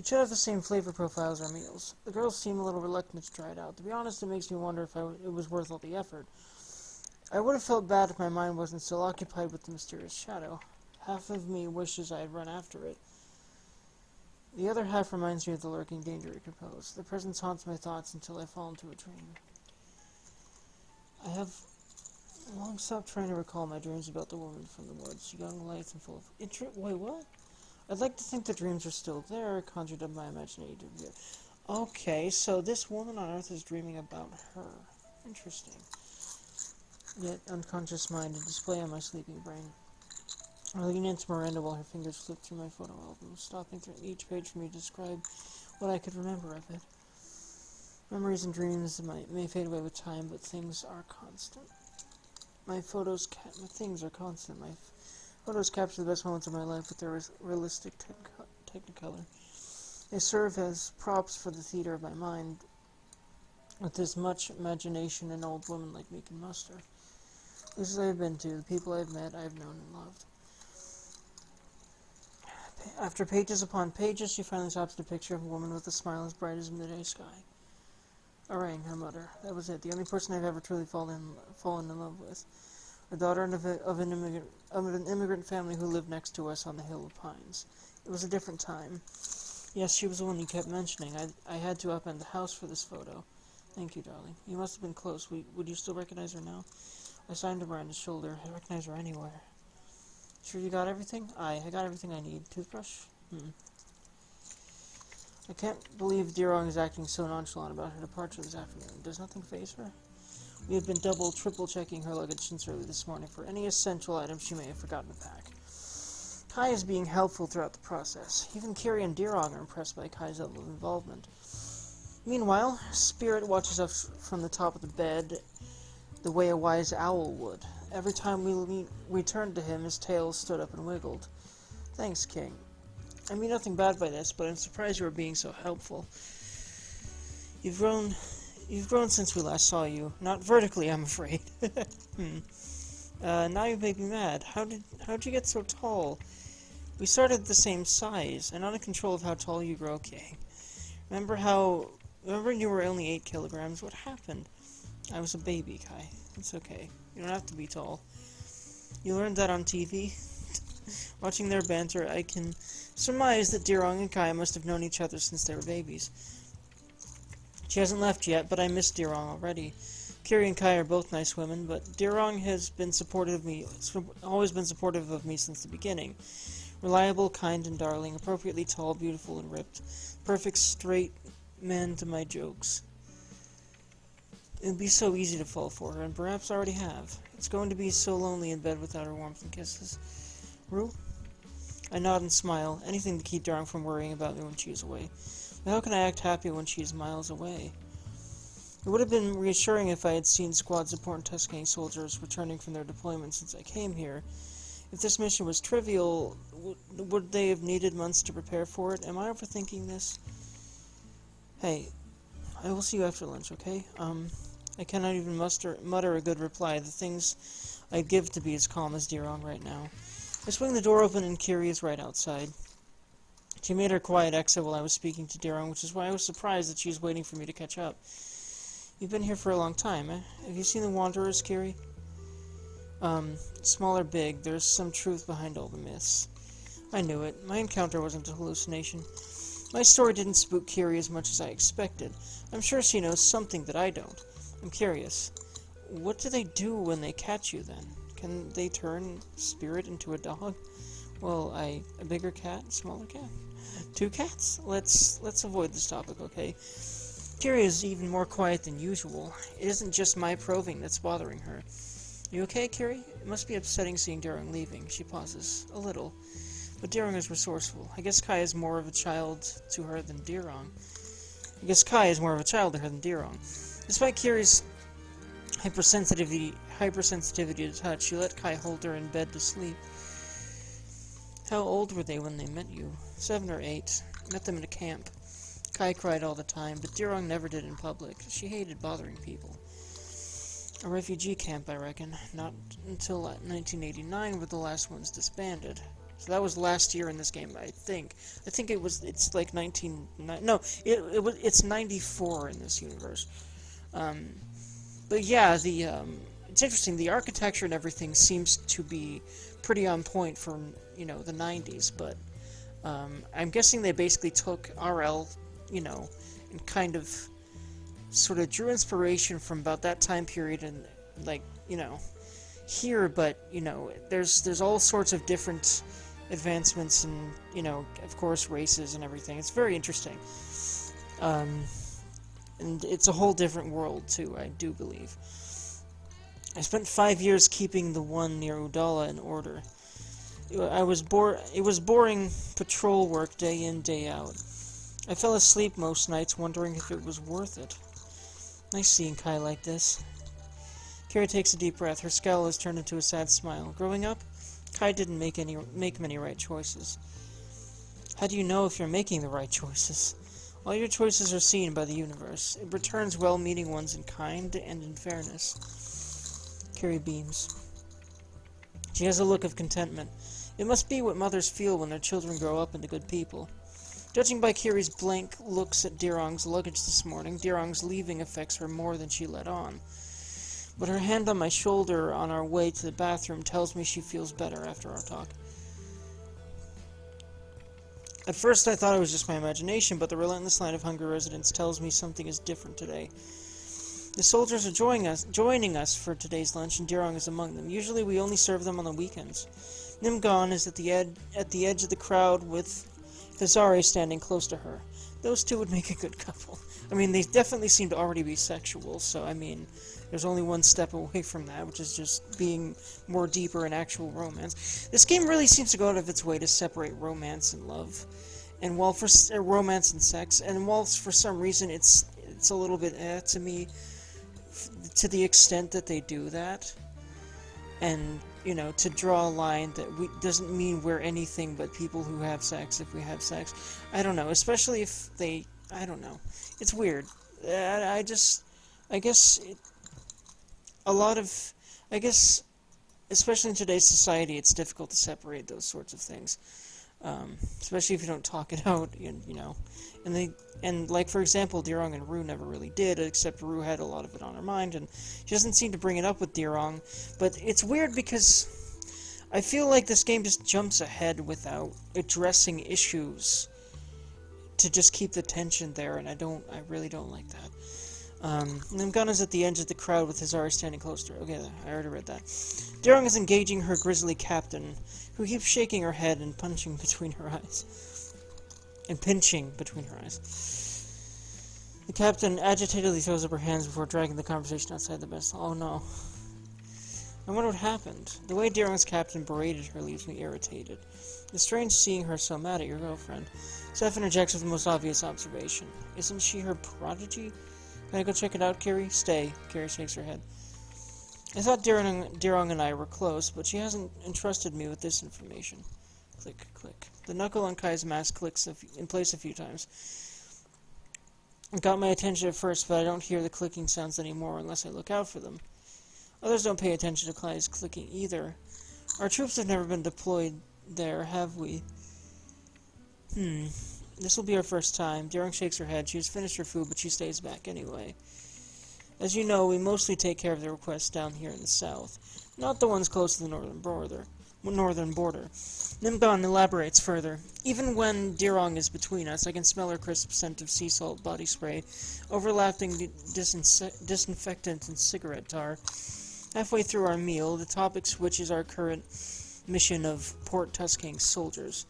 It should have the same flavor profile as our meals. The girls seem a little reluctant to try it out. To be honest, it makes me wonder if it was worth all the effort. I would have felt bad if my mind wasn't still occupied with the mysterious shadow. Half of me wishes I had run after it. The other half reminds me of the lurking danger it could pose. The presence haunts my thoughts until I fall into a dream. I have long stopped trying to recall my dreams about the woman from the woods, young, lithe, and full of Wait, what? I'd like to think the dreams are still there, conjured up my imaginative view. Okay, so this woman on Earth is dreaming about her. Interesting. Yet unconscious mind, a display on my sleeping brain. I leaned into Miranda while her fingers flipped through my photo album, stopping through each page for me to describe what I could remember of it. Memories and dreams may fade away with time, but things are constant. My things are constant. My photos capture the best moments of my life with their realistic technicolor. They serve as props for the theater of my mind, with as much imagination an old woman like me can muster. Places I have been to, the people I have met, I have known and loved. After pages upon pages, she finally stops at a picture of a woman with a smile as bright as the midday sky. Orang, I mutter. That was it. The only person I've ever truly fallen in love with. A daughter of an immigrant family who lived next to us on the Hill of Pines. It was a different time. Yes, she was the one you kept mentioning. I had to upend the house for this photo. Thank you, darling. You must have been close. Would you still recognize her now? I signed to Miranda's shoulder. I recognize her anywhere. Sure you got everything? Aye, I got everything I need. Toothbrush? I can't believe Dirong is acting so nonchalant about her departure this afternoon. Does nothing faze her? We have been triple checking her luggage since early this morning for any essential items she may have forgotten to pack. Kai is being helpful throughout the process. Even Kiri and Dirong are impressed by Kai's level of involvement. Meanwhile, Spirit watches us from the top of the bed the way a wise owl would. Every time we turned to him, his tail stood up and wiggled. Thanks, King. I mean nothing bad by this, but I'm surprised you are being so helpful. You've grown since we last saw you. Not vertically, I'm afraid. Now you make me mad. How'd you get so tall? We started the same size, and not in control of how tall you grow, King. Remember when you were only 8 kilograms? What happened? I was a baby, Kai. It's okay. You don't have to be tall. You learned that on TV? Watching their banter, I can surmise that Dirong and Kai must have known each other since they were babies. She hasn't left yet, but I miss Dirong already. Kiri and Kai are both nice women, but Dirong has been always been supportive of me since the beginning. Reliable, kind, and darling, appropriately tall, beautiful, and ripped. Perfect straight man to my jokes. It would be so easy to fall for her, and perhaps I already have. It's going to be so lonely in bed without her warmth and kisses. Rue? I nod and smile, anything to keep Dirong from worrying about me when she is away. But how can I act happy when she is miles away? It would have been reassuring if I had seen squads of important Tuscany soldiers returning from their deployment since I came here. If this mission was trivial, would they have needed months to prepare for it? Am I overthinking this? Hey, I will see you after lunch, okay? I cannot even mutter a good reply. The things I'd give to be as calm as Dirong right now. I swing the door open and Kiri is right outside. She made her quiet exit while I was speaking to Dirong, which is why I was surprised that she was waiting for me to catch up. You've been here for a long time, eh? Have you seen the Wanderers, Kiri? Small or big, there's some truth behind all the myths. I knew it. My encounter wasn't a hallucination. My story didn't spook Kiri as much as I expected. I'm sure she knows something that I don't. I'm curious. What do they do when they catch you, then? Can they turn Spirit into a dog? Well, a bigger cat, smaller cat? 2 cats? Let's avoid this topic, okay? Kiri is even more quiet than usual. It isn't just my probing that's bothering her. You okay, Kiri? It must be upsetting seeing Dirong leaving. She pauses. A little. But Dirong is resourceful. I guess Kai is more of a child to her than Dirong. Despite Kiri's hypersensitivity to touch, she let Kai hold her in bed to sleep. How old were they when they met you? 7 or 8. Met them in a camp. Kai cried all the time, but Dirong never did in public. She hated bothering people. A refugee camp, I reckon. Not until 1989 were the last ones disbanded. So that was last year in this game, I think. I think it's like 19... No, it's 94 in this universe. But yeah, it's interesting. The architecture and everything seems to be pretty on point from, the 90s, but I'm guessing they basically took RL, and kind of sort of drew inspiration from about that time period and, here, but, there's all sorts of different advancements and, of course, races and everything. It's very interesting. And it's a whole different world, too, I do believe. I spent 5 years keeping the one near Udala in order. It was boring patrol work day in, day out. I fell asleep most nights wondering if it was worth it. Nice seeing Kai like this. Carrie takes a deep breath. Her scowl has turned into a sad smile. Growing up, Kai didn't make many right choices. How do you know if you're making the right choices? All your choices are seen by the universe. It returns well-meaning ones in kind and in fairness. Carrie beams. She has a look of contentment. It must be what mothers feel when their children grow up into good people. Judging by Kiri's blank looks at Dirong's luggage this morning, Dirong's leaving affects her more than she let on. But her hand on my shoulder on our way to the bathroom tells me she feels better after our talk. At first I thought it was just my imagination, but the relentless line of hungry residents tells me something is different today. The soldiers are joining us for today's lunch, and Dirong is among them. Usually we only serve them on the weekends. Nimgon is at the edge of the crowd with Hazari standing close to her. Those two would make a good couple. I mean, they definitely seem to already be sexual, so, I mean, there's only one step away from that, which is just being more deeper in actual romance. This game really seems to go out of its way to separate romance and love, and while for romance and sex, and while for some reason it's a little bit to me, to the extent that they do that, and, to draw a line that doesn't mean we're anything but people who have sex if we have sex. I don't know, especially if they, I don't know. It's weird. I guess, especially in today's society, it's difficult to separate those sorts of things. Especially if you don't talk it out, and like, for example, Dirong and Rue never really did, except Rue had a lot of it on her mind, and she doesn't seem to bring it up with Dirong, but it's weird because I feel like this game just jumps ahead without addressing issues to just keep the tension there, and I really don't like that. Nimgana's at the edge of the crowd with Hazari standing close to her. Okay, I already read that. Dirong is engaging her grisly captain, who keeps shaking her head and pinching between her eyes. The captain agitatedly throws up her hands before dragging the conversation outside the mess hall. Oh no. I wonder what happened. The way Dirong's captain berated her leaves me irritated. It's strange seeing her so mad at your girlfriend. Seth interjects with the most obvious observation. Isn't she her prodigy? Can I go check it out, Kiri? Stay. Kiri shakes her head. I thought Dirong and I were close, but she hasn't entrusted me with this information. Click, click. The knuckle on Kai's mask clicks in place a few times. It got my attention at first, but I don't hear the clicking sounds anymore unless I look out for them. Others don't pay attention to Kai's clicking either. Our troops have never been deployed there, have we? This will be our first time. Dirong shakes her head. She has finished her food, but she stays back anyway. As you know, we mostly take care of the requests down here in the south, not the ones close to the northern border. Nimgon elaborates further. Even when Dirong is between us, I can smell her crisp scent of sea salt body spray, overlapping disinfectant and cigarette tar. Halfway through our meal, the topic switches our current mission of Port Tuscane soldiers.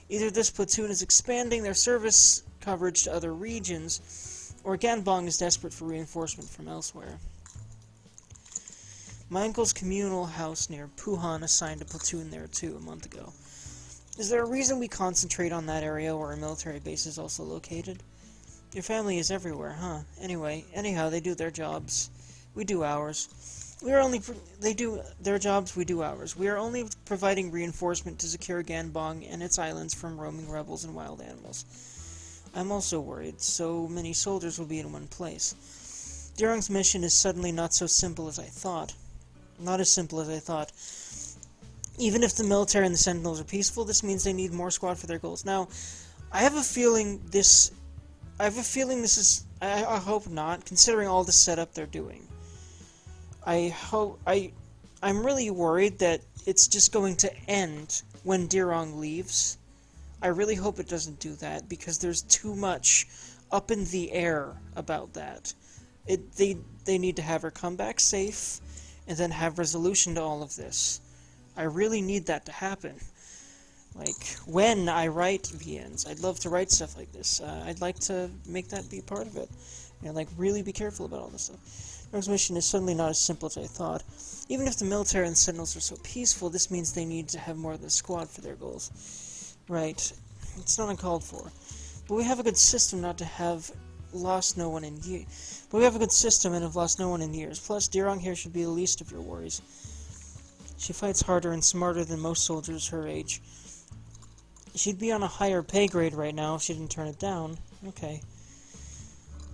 Either this platoon is expanding their service coverage to other regions, or Ganbong is desperate for reinforcement from elsewhere. My uncle's communal house near Puhan assigned a platoon there too a month ago. Is there a reason we concentrate on that area where our military base is also located? Your family is everywhere, huh? Anyhow, they do their jobs. We do ours. They do their jobs, we do ours. We are only providing reinforcement to secure Ganbong and its islands from roaming rebels and wild animals. I'm also worried. So many soldiers will be in one place. Dirong's mission is suddenly not so simple as I thought. Not as simple as I thought. Even if the military and the Sentinels are peaceful, this means they need more squad for their goals. Now, I have a feeling this... I have a feeling this is... I hope not, considering all the setup they're doing. I'm really worried that it's just going to end when Dirong leaves. I really hope it doesn't do that, because there's too much up in the air about that. They need to have her come back safe, and then have resolution to all of this. I really need that to happen. Like, when I write VNs, I'd love to write stuff like this. I'd like to make that be part of it. And, like, really be careful about all this stuff. Dirong's mission is suddenly not as simple as I thought. Even if the military and Sentinels are so peaceful, this means they need to have more than a squad for their goals. Right. It's not uncalled for. But we have a good system not to have lost no one in years. But we have a good system and have lost no one in years. Plus, Dirong here should be the least of your worries. She fights harder and smarter than most soldiers her age. She'd be on a higher pay grade right now if she didn't turn it down. Okay.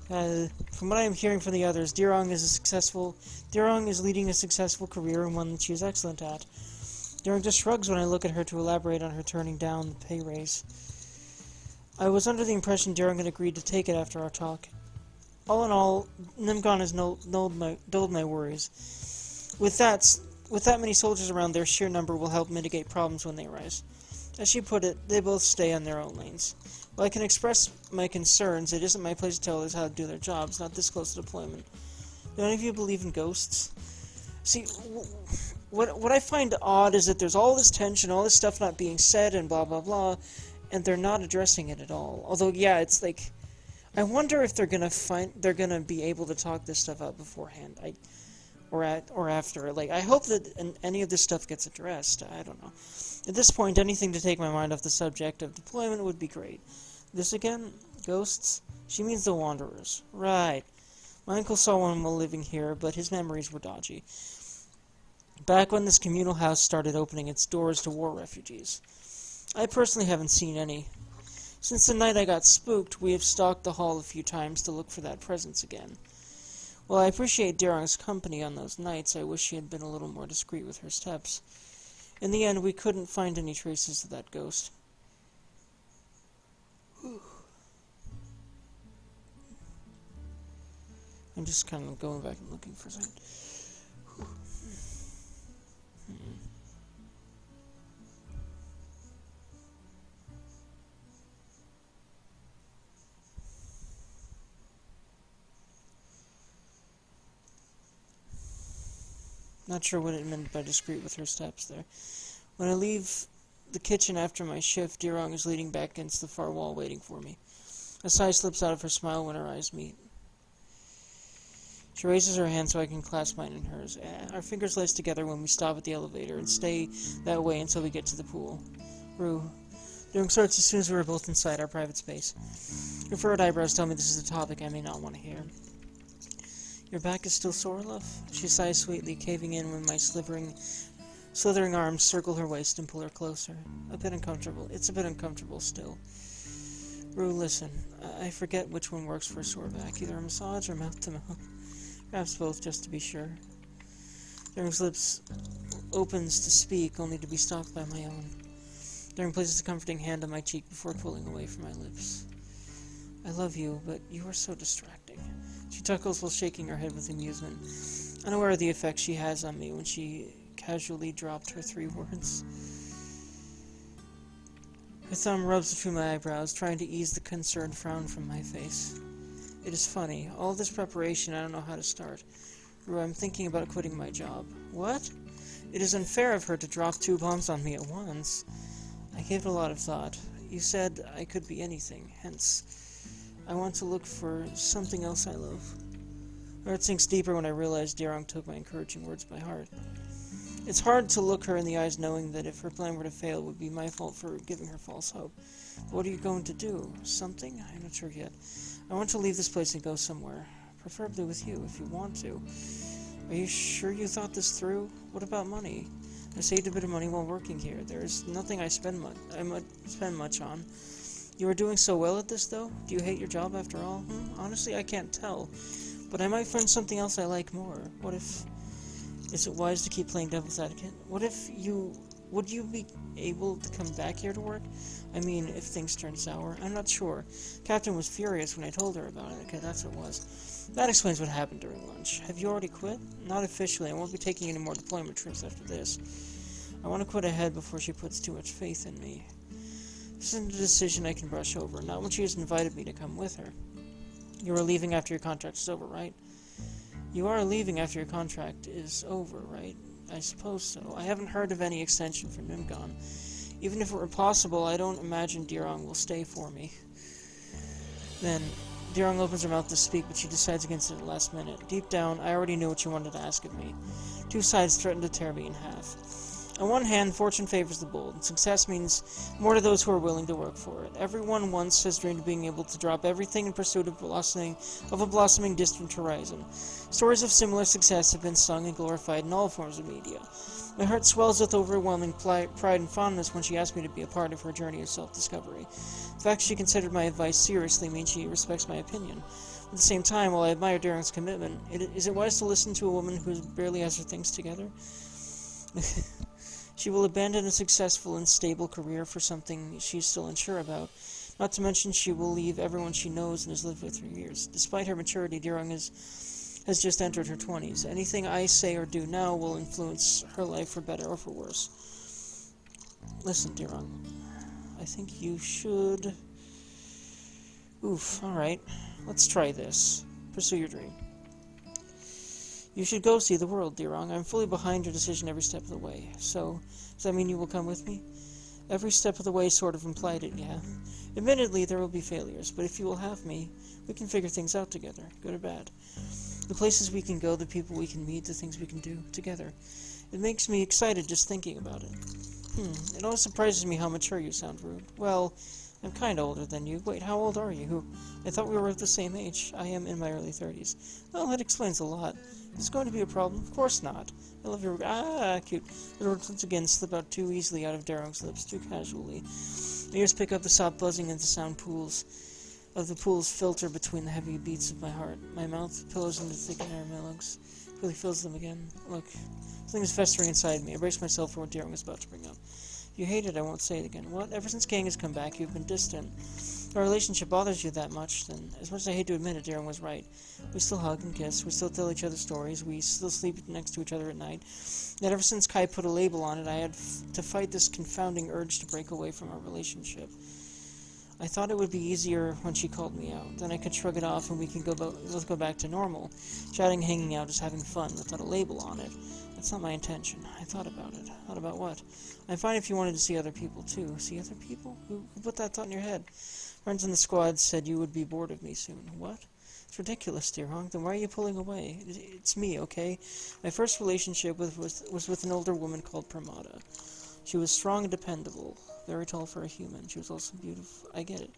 From what I am hearing from the others, Dirong is leading a successful career and one that she is excellent at. Dirong just shrugs when I look at her to elaborate on her turning down the pay raise. I was under the impression Dirong had agreed to take it after our talk. All in all, Nimgon has dulled my worries. With that many soldiers around, their sheer number will help mitigate problems when they arise. As she put it, they both stay on their own lanes. While I can express my concerns, it isn't my place to tell others how to do their jobs, not this close to deployment. Do any of you believe in ghosts? See, what I find odd is that there's all this tension, all this stuff not being said, and blah blah blah, and they're not addressing it at all. Although, yeah, it's like, I wonder if they're gonna be able to talk this stuff out beforehand. Or after. Like, I hope that any of this stuff gets addressed. I don't know. At this point, anything to take my mind off the subject of deployment would be great. This again? Ghosts? She means the Wanderers. Right. My uncle saw one while living here, but his memories were dodgy. Back when this communal house started opening its doors to war refugees. I personally haven't seen any. Since the night I got spooked, we have stalked the hall a few times to look for that presence again. While I appreciate Dirong's company on those nights, I wish she had been a little more discreet with her steps. In the end, we couldn't find any traces of that ghost. I'm just kind of going back and looking for something. Not sure what it meant by discreet with her steps there. When I leave the kitchen after my shift, Dirong is leaning back against the far wall waiting for me. A sigh slips out of her smile when our eyes meet. She raises her hand so I can clasp mine in hers. Our fingers lace together when we stop at the elevator and stay that way until we get to the pool. Rue. Dirong starts as soon as we are both inside our private space. Her furrowed eyebrows tell me this is a topic I may not want to hear. Your back is still sore, love? She sighs sweetly, caving in when my slithering arms circle her waist and pull her closer. A bit uncomfortable. It's a bit uncomfortable still. Rue, listen. I forget which one works for a sore back, either a massage or mouth-to-mouth. Perhaps both, just to be sure. Dirong's lips opens to speak, only to be stopped by my own. Dirong places a comforting hand on my cheek before pulling away from my lips. I love you, but you are so distracting. She chuckles while shaking her head with amusement, unaware of the effect she has on me when she casually dropped her 3 words. Her thumb rubs between my eyebrows, trying to ease the concerned frown from my face. It is funny. All this preparation, I don't know how to start. Rue, I'm thinking about quitting my job. What? It is unfair of her to drop 2 bombs on me at once. I gave it a lot of thought. You said I could be anything, hence I want to look for something else I love. My heart sinks deeper when I realize Dirong took my encouraging words by heart. It's hard to look her in the eyes knowing that if her plan were to fail, it would be my fault for giving her false hope. But what are you going to do? Something? I'm not sure yet. I want to leave this place and go somewhere. Preferably with you, if you want to. Are you sure you thought this through? What about money? I saved a bit of money while working here. There is nothing I spend much on. You are doing so well at this, though? Do you hate your job after all? Honestly, I can't tell. But I might find something else I like more. What if... Is it wise to keep playing devil's advocate? What if you Would you be able to come back here to work? I mean, if things turn sour. I'm not sure. Captain was furious when I told her about it. Okay, that's what it was. That explains what happened during lunch. Have you already quit? Not officially. I won't be taking any more deployment trips after this. I want to quit ahead before she puts too much faith in me. This isn't a decision I can brush over, not when she has invited me to come with her. You are leaving after your contract is over, right? You are leaving after your contract is over, right? I suppose so. I haven't heard of any extension for Nimgon. Even if it were possible, I don't imagine Dirong will stay for me. Then, Dirong opens her mouth to speak, but she decides against it at the last minute. Deep down, I already knew what she wanted to ask of me. Two sides threaten to tear me in half. On one hand, fortune favors the bold, and success means more to those who are willing to work for it. Everyone once has dreamed of being able to drop everything in pursuit of a blossoming distant horizon. Stories of similar success have been sung and glorified in all forms of media. My heart swells with overwhelming pride and fondness when she asked me to be a part of her journey of self-discovery. The fact she considered my advice seriously means she respects my opinion. At the same time, while I admire Darren's commitment, is it wise to listen to a woman who barely has her things together? She will abandon a successful and stable career for something she's still unsure about. Not to mention she will leave everyone she knows and has lived with for years. Despite her maturity, Dirong has just entered her 20s. Anything I say or do now will influence her life for better or for worse. Listen, Dirong, I think you should... alright. Let's try this. Pursue your dream. You should go see the world, Dirong. I'm fully behind your decision every step of the way. So, does that mean you will come with me? Every step of the way sort of implied it, yeah. Admittedly, there will be failures, but if you will have me, we can figure things out together, good or bad. The places we can go, the people we can meet, the things we can do together. It makes me excited just thinking about it. It always surprises me how mature you sound, Rude. Well, I'm kinda older than you. Wait, how old are you? I thought we were at the same age. I am in my early 30s. Well, that explains a lot. Is this going to be a problem? Of course not. I love your... cute. The words once again slip out too easily out of Darrow's lips, too casually. My ears pick up the soft buzzing of the sound of the pools filter between the heavy beats of my heart. My mouth pillows into thick air melons. Really fills them again. Look, something is festering inside me. I brace myself for what Darrow is about to bring up. You hate it, I won't say it again. What? Ever since Kang has come back, you've been distant. If our relationship bothers you that much, then as much as I hate to admit it, Darren was right. We still hug and kiss, we still tell each other stories, we still sleep next to each other at night. Yet ever since Kai put a label on it, I had to fight this confounding urge to break away from our relationship. I thought it would be easier when she called me out. Then I could shrug it off and we can both go back to normal. Chatting, hanging out, just having fun without a label on it. That's not my intention. I thought about it. Thought about what? I'm fine if you wanted to see other people, too. See other people? Who put that thought in your head? Friends in the squad said you would be bored of me soon. What? It's ridiculous, dear Hong. Then why are you pulling away? It's me, okay? My first relationship was with an older woman called Pramada. She was strong and dependable. Very tall for a human. She was also beautiful. I get it.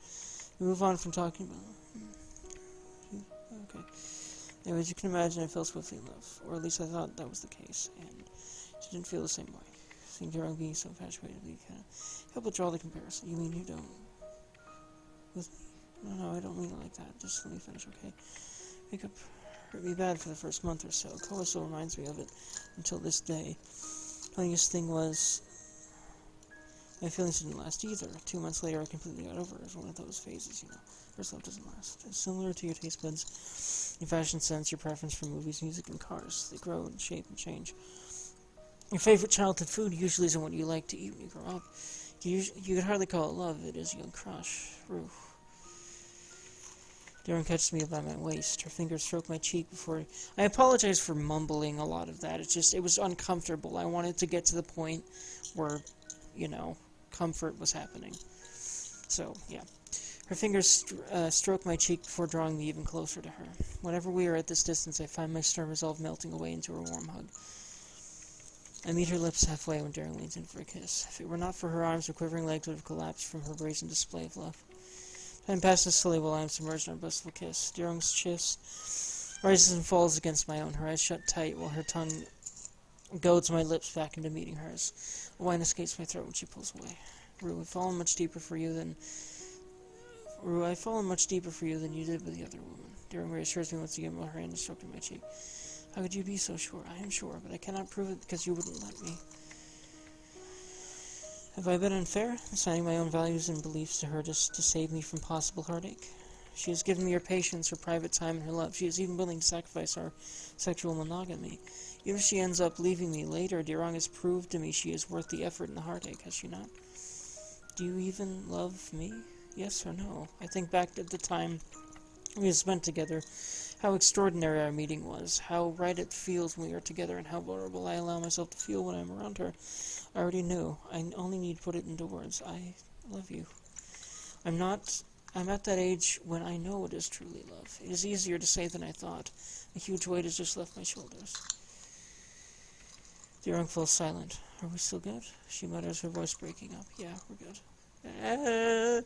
We move on from talking about... Okay. Anyways, you can imagine I fell swiftly in love. Or at least I thought that was the case. And she didn't feel the same way. Seeing Darren being so infatuated, you can't help but draw the comparison. You mean you don't? With me? No, I don't mean it like that. Just let me finish, okay? Makeup hurt me bad for the first month or so. Koa still reminds me of it until this day. Funniest thing was... my feelings didn't last either. 2 months later, I completely got over it. It was one of those phases, you know. First love doesn't last. It's similar to your taste buds, your fashion sense, your preference for movies, music, and cars. They grow and shape and change. Your favorite childhood food usually isn't what you like to eat when you grow up. You could hardly call it love. It is a young crush. Roof. Darren catches me by my waist. Her fingers stroke my cheek before... I apologize for mumbling a lot of that. It was uncomfortable. I wanted to get to the point where, you know, comfort was happening. So, yeah. Her fingers stroke my cheek before drawing me even closer to her. Whenever we are at this distance, I find my stern resolve melting away into a warm hug. I meet her lips halfway when Darren leans in for a kiss. If it were not for her arms, her quivering legs would have collapsed from her brazen display of love. Time passes slowly while I am submerged in a blissful kiss. Darren's kiss rises and falls against my own, her eyes shut tight while her tongue goads my lips back into meeting hers. A whine escapes my throat when she pulls away. Rue, I've fallen much deeper for you than you did with the other woman. Darren reassures me once again while her hand is stroking my cheek. How could you be so sure? I am sure, but I cannot prove it because you wouldn't let me. Have I been unfair, assigning my own values and beliefs to her just to save me from possible heartache? She has given me her patience, her private time, and her love. She is even willing to sacrifice our sexual monogamy. Even if she ends up leaving me later, Dirang has proved to me she is worth the effort and the heartache, has she not? Do you even love me? Yes or no? I think back at the time we had spent together, how extraordinary our meeting was, how right it feels when we are together, and how vulnerable I allow myself to feel when I'm around her. I already knew. I only need to put it into words. I love you. I'm at that age when I know what is truly love. It is easier to say than I thought. A huge weight has just left my shoulders. Dirang falls silent. Are we still good? She mutters, her voice breaking up. Yeah, we're good.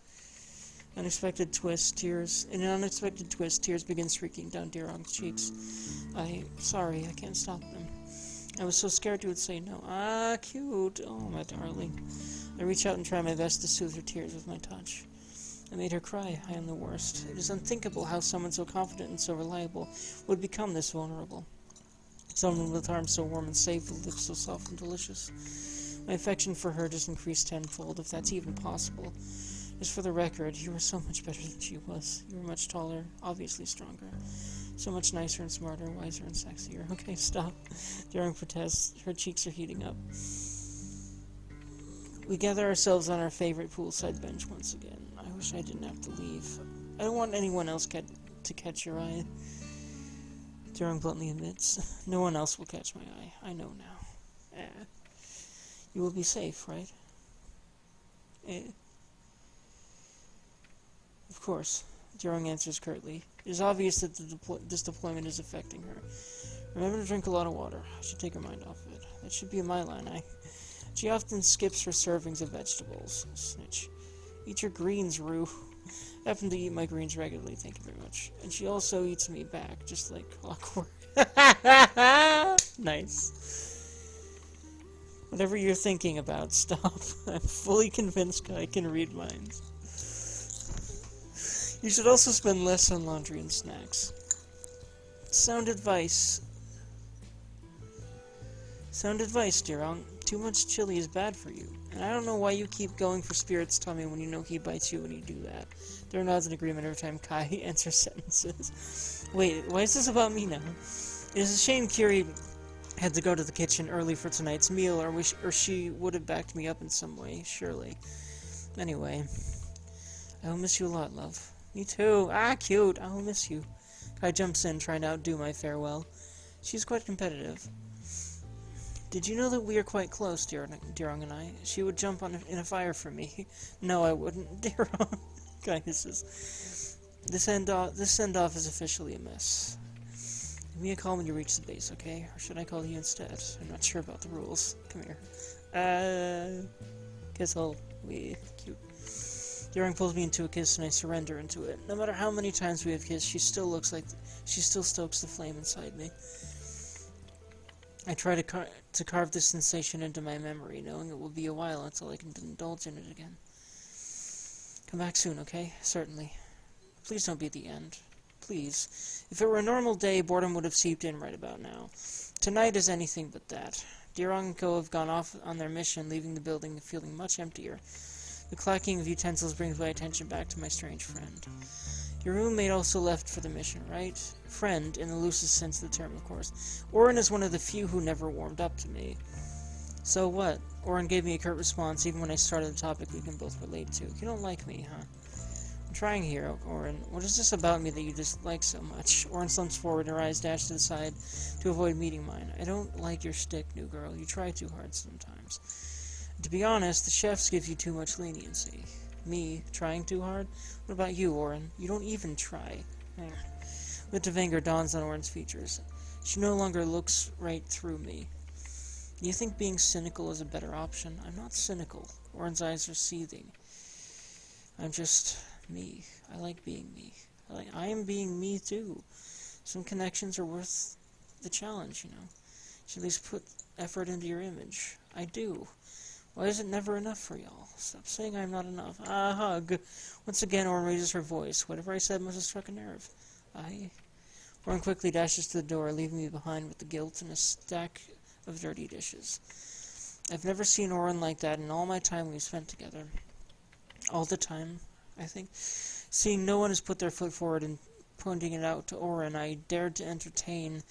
Unexpected twist, tears. In an unexpected twist, tears begin streaking down Dirang's cheeks. Sorry, I can't stop them. I was so scared you would say no. Ah, cute. Oh, my darling. I reach out and try my best to soothe her tears with my touch. I made her cry. I am the worst. It is unthinkable how someone so confident and so reliable would become this vulnerable. Someone with arms so warm and safe, with lips so soft and delicious. My affection for her just increased tenfold, if that's even possible. Just for the record, you were so much better than she was. You were much taller, obviously stronger. So much nicer and smarter, wiser and sexier. Okay, stop. Dirang protests. Her cheeks are heating up. We gather ourselves on our favorite poolside bench once again. I wish I didn't have to leave. I don't want anyone else to catch your eye. Dirang bluntly admits. No one else will catch my eye. I know now. You will be safe, right? Of course. Dirang answers curtly. It is obvious that this deployment is affecting her. Remember to drink a lot of water. I should take her mind off of it. That should be my line. She often skips her servings of vegetables. Snitch. Eat your greens, Rue. I happen to eat my greens regularly, thank you very much. And she also eats me back, just like clockwork. Nice. Whatever you're thinking about, stop. I'm fully convinced I can read minds. You should also spend less on laundry and snacks. Sound advice. Sound advice, Dirang. Too much chili is bad for you. And I don't know why you keep going for Spirit's tummy when you know he bites you when you do that. There nods in agreement every time Kai answers sentences. Wait, why is this about me now? It is a shame Kiri had to go to the kitchen early for tonight's meal, or she would have backed me up in some way, surely. Anyway, I will miss you a lot, love. Me too. Ah, cute. I will miss you. Kai jumps in, trying to outdo my farewell. She's quite competitive. Did you know that we are quite close, Dirang and I? She would jump in a fire for me. No, I wouldn't. Dirang. Kai hisses. This send-off is officially a mess. Give me a call when you reach the base, okay? Or should I call you instead? I'm not sure about the rules. Come here. Kiss hole. Cute. Dirang pulls me into a kiss and I surrender into it. No matter how many times we have kissed, she still stokes the flame inside me. I try to carve this sensation into my memory, knowing it will be a while until I can indulge in it again. Come back soon, okay? Certainly. Please don't be the end. Please. If it were a normal day, boredom would have seeped in right about now. Tonight is anything but that. Dirang and Co have gone off on their mission, leaving the building feeling much emptier. The clacking of utensils brings my attention back to my strange friend. Your roommate also left for the mission, right? Friend, in the loosest sense of the term, of course. Orin is one of the few who never warmed up to me. So what? Orin gave me a curt response even when I started the topic we can both relate to. You don't like me, huh? I'm trying here, Orin. What is this about me that you dislike so much? Orin slumps forward and her eyes dash to the side to avoid meeting mine. I don't like your shtick, new girl. You try too hard sometimes. To be honest, the chefs give you too much leniency. Me, trying too hard? What about you, Orin? You don't even try. Wit of anger dawns on Orin's features. She no longer looks right through me. You think being cynical is a better option? I'm not cynical. Orin's eyes are seething. I'm just me. I like being me. I am being me too. Some connections are worth the challenge, you know. You should at least put effort into your image. I do. Why is it never enough for y'all? Stop saying I'm not enough. Hug. Once again, Orin raises her voice. Whatever I said must have struck a nerve. Orin quickly dashes to the door, leaving me behind with the guilt and a stack of dirty dishes. I've never seen Orin like that in all my time we've spent together. All the time, I think. Seeing no one has put their foot forward and pointing it out to Orin, I dared to entertain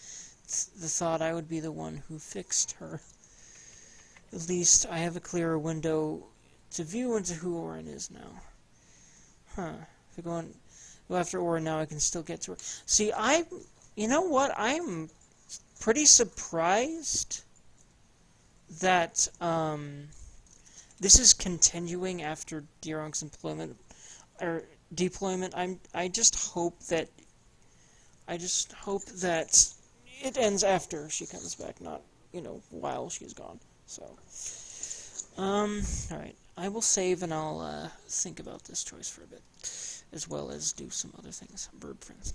the thought I would be the one who fixed her. At least I have a clearer window to view into who Orin is now. Huh. If I go after Orin now, I can still get to her. See, you know what? I'm pretty surprised that, this is continuing after Deeronk's deployment. I just hope that it ends after she comes back, not, while she's gone. So, alright. I will save and I'll, think about this choice for a bit, as well as do some other things. Bird friends.